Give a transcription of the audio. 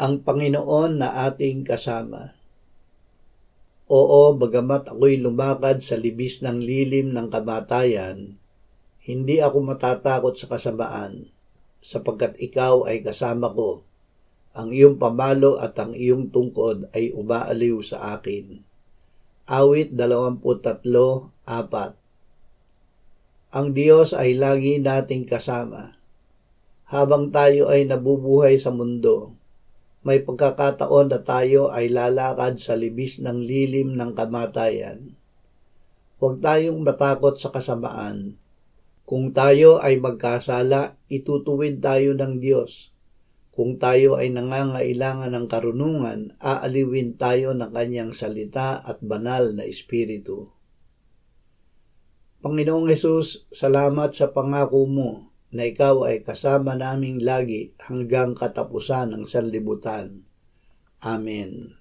ang Panginoon na ating kasama. Oo, bagamat ako'y lumakad sa libis ng lilim ng kamatayan, hindi ako matatakot sa kasamaan, sapagkat ikaw ay kasama ko. Ang iyong pamalo at ang iyong tungkod ay umaaliw sa akin. Awit 23:4. Ang Diyos ay lagi nating kasama. Habang tayo ay nabubuhay sa mundo, may pagkakataon na tayo ay lalakad sa libis ng lilim ng kamatayan. Huwag tayong matakot sa kasamaan. Kung tayo ay magkasala, itutuwid tayo ng Diyos. Kung tayo ay nangangailangan ng karunungan, aaliwin tayo ng kanyang salita at banal na espiritu. Panginoong Hesus, salamat sa pangako mo na ikaw ay kasama naming lagi hanggang katapusan ng sanlibutan. Amen.